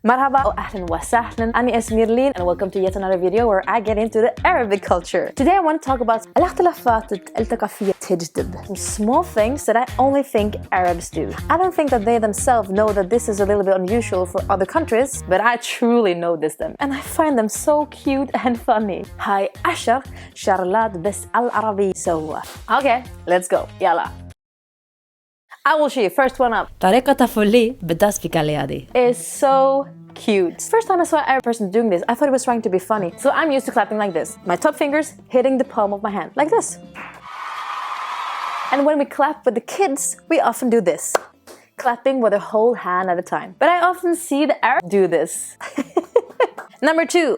مرحبا وأهلا وسهلا. أنا اسمي أيرلين and welcome to yet another video where I get into the Arabic culture. Today I want to talk about الاختلافات الثقافية تجذب. Small things that I only think Arabs do. I don't think that they themselves know that this is a little bit unusual for other countries, but I truly notice them and I find them so cute and funny. هاي 10 شغلات بس العربي يسوها. Okay, let's go. يلا. I will show you. First one up. طريقة طفولي بالدس في كاليادي. Is so cute. First time I saw an Arab person doing this, I thought it was trying to be funny. So I'm used to clapping like this. My top fingers hitting the palm of my hand, like this. And when we clap with the kids, we often do this. Clapping with a whole hand at a time. But I often see the Arabs do this. Number 2.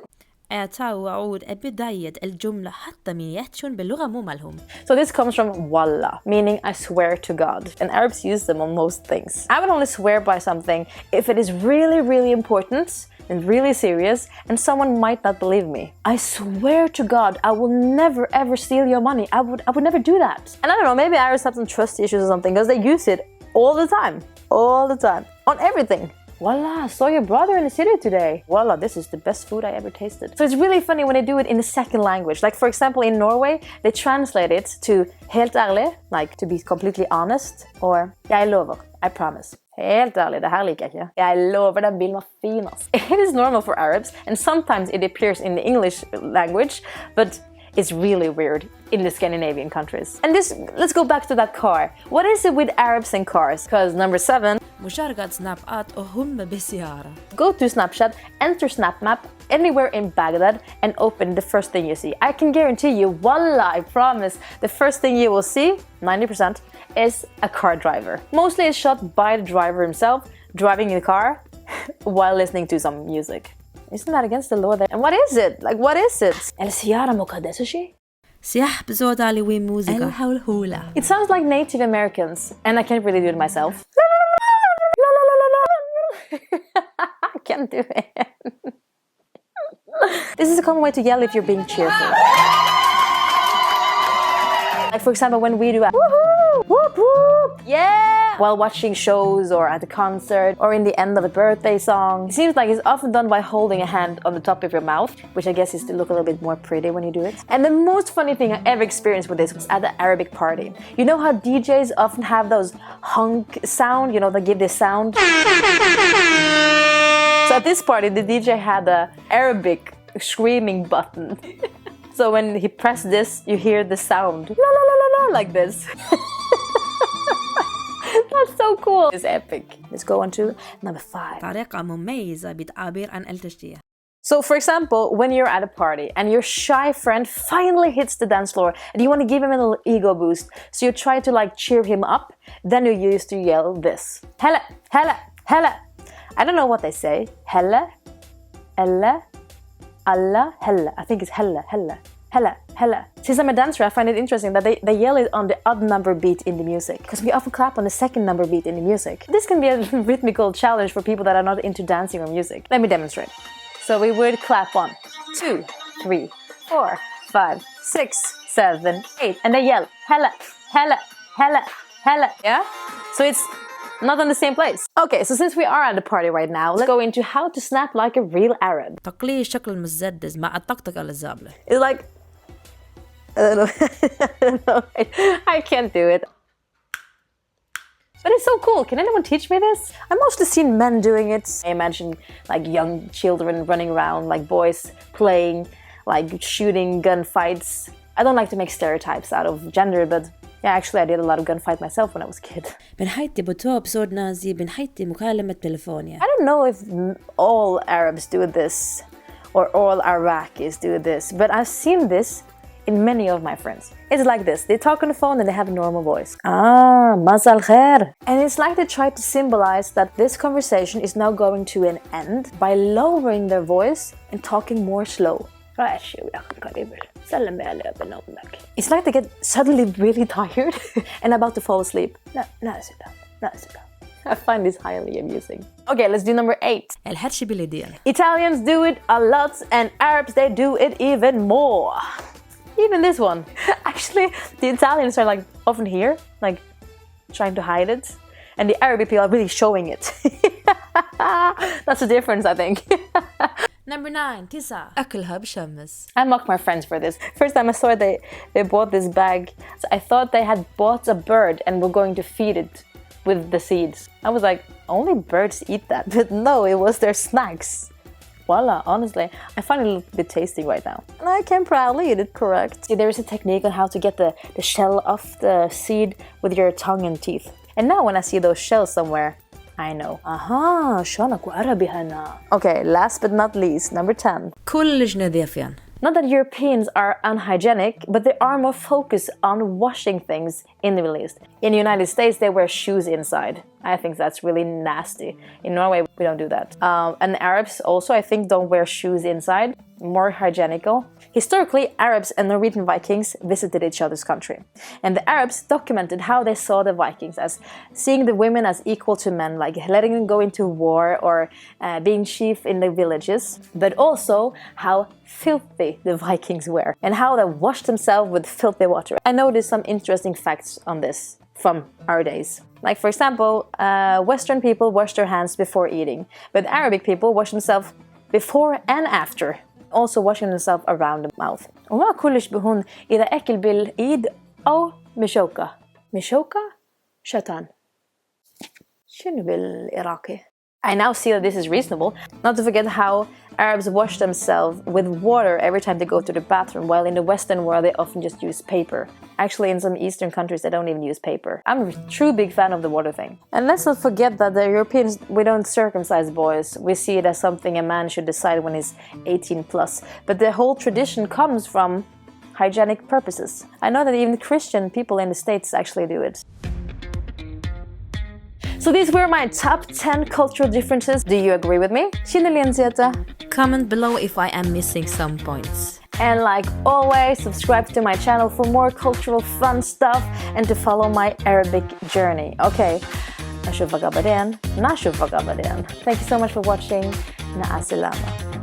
أعطى وعود بداية الجملة حتى من يحتشون باللغة مو مالهم. So this comes from wallah, meaning I swear to God. And Arabs use them on most things. I would only swear by something if it is really, really important and really serious, and someone might not believe me. I swear to God, I will never ever steal your money. I would never do that. And I don't know, maybe Arabs have some trust issues or something because they use it all the time. All the time. On everything. Wallah, saw your brother in the city today. Wallah, this is the best food I ever tasted. So it's really funny when they do it in a second language. Like for example, in Norway, they translate it to helt ærlig, like to be completely honest, or jeg lover, I promise. Helt ærlig, det her liker jeg ikke. Jeg lover den bilen var fin, ass. It is normal for Arabs, and sometimes it appears in the English language, but it's really weird in the Scandinavian countries. And this, let's go back to that car. What is it with Arabs and cars? Because number 7, مشاركة سنابات وهم بالسيارة. Go to Snapchat, enter SnapMap anywhere in Baghdad and open the first thing you see. I can guarantee you, wallah, I promise, the first thing you will see, 90%, is a car driver. Mostly it's shot by the driver himself, driving in the car while listening to some music. Isn't that against the law there? And what is it? Like, what is it? السيارة مقدسة شيء؟ سياح بزود على وين موسيقى الهولولا. It sounds like Native Americans, and I can't really do it myself. I can't do it. This is a common way to yell if you're being cheerful. Like for example, when we do a woohoo, whoop whoop, yeah, while watching shows or at a concert or in the end of a birthday song. It seems like it's often done by holding a hand on the top of your mouth, which I guess is to look a little bit more pretty when you do it. And the most funny thing I ever experienced with this was at the Arabic party. You know how DJs often have those honk sound, you know, they give this sound? So at this party, the DJ had the Arabic screaming button. So when he pressed this, you hear the sound, la la la la la, like this. That's so cool. It's epic. Let's go on to number 5. طريقة مميزة بتعبير عن التشجيع. So for example, when you're at a party and your shy friend finally hits the dance floor and you want to give him a little ego boost, so you try to like cheer him up, then you used to yell this. Hella, hella, hella. I don't know what they say. Hella, ella, Allah, hella. I think it's hella, hella, hella, hella. Since I'm a dancer, I find it interesting that they yell it on the odd number beat in the music. Because we often clap on the second number beat in the music. This can be a rhythmical challenge for people that are not into dancing or music. Let me demonstrate. So we would clap 1, 2, 3, 4, 5, 6, 7, 8. And they yell, hella, hella, hella, hella. Yeah? So it's not in the same place. Okay, so since we are at a party right now, let's go into how to snap like a real Arab. تقليل الشكل المسدس مع الطقطقة الزابلة. It's like, I don't know. I can't do it. But it's so cool. Can anyone teach me this? I've mostly seen men doing it. I imagine like young children running around, like boys playing, like shooting gunfights. I don't like to make stereotypes out of gender, but yeah, actually I did a lot of gunfight myself when I was a kid. بنحيتي بتوب صوت نازي بنحيتي مكالمة تلفونية. I don't know if all Arabs do this or all Iraqis do this, but I've seen this in many of my friends. It's like this. They talk on the phone and they have a normal voice. Ah, masal khair. And it's like they try to symbolize that this conversation is now going to an end by lowering their voice and talking more slow. It's like they get suddenly really tired and about to fall asleep. I find this highly amusing. Okay, let's do number 8. الحرش باليدين. Italians do it a lot and Arabs, they do it even more. Even this one. Actually, the Italians are like often here, like trying to hide it. And the Arabic people are really showing it. That's the difference, I think. Number 9 9 أكلها بشمس. I mock my friends for this. First time I saw it, they bought this bag. So I thought they had bought a bird and were going to feed it with the seeds. I was like, only birds eat that. But no, it was their snacks. Voila, honestly, I find it a little bit tasty right now. And I can proudly eat it correct. See, there is a technique on how to get the shell off the seed with your tongue and teeth. And now when I see those shells somewhere, I know. Aha, شغلات عربي هنا. Okay, last but not least, number 10. كل نظيفين. Not that Europeans are unhygienic, but they are more focused on washing things in the Middle East. In the United States, they wear shoes inside. I think that's really nasty. In Norway, we don't do that. And Arabs also, I think, don't wear shoes inside. More hygienical. Historically, Arabs and Norwegian Vikings visited each other's country. And the Arabs documented how they saw the Vikings as seeing the women as equal to men, like letting them go into war or being chief in the villages, but also how filthy the Vikings were and how they washed themselves with filthy water. I noticed some interesting facts on this from our days. Like, for example, Western people wash their hands before eating, but Arabic people wash themselves before and after. Also washing themselves around the mouth. وما كلش بهون إذا أكل بالإيد أو مشوكة. مشوكة؟ شتان. شنو بالعراقي? I now see that this is reasonable. Not to forget how Arabs wash themselves with water every time they go to the bathroom, while in the Western world they often just use paper. Actually, in some Eastern countries they don't even use paper. I'm a true big fan of the water thing. And let's not forget that the Europeans, we don't circumcise boys. We see it as something a man should decide when he's 18 plus. But the whole tradition comes from hygienic purposes. I know that even Christian people in the States actually do it. So these were my top 10 cultural differences. Do you agree with me? Comment below if I am missing some points. And like always, subscribe to my channel for more cultural fun stuff and to follow my Arabic journey. Okay, نشوفك بعدين. Thank you so much for watching. مع السلامة.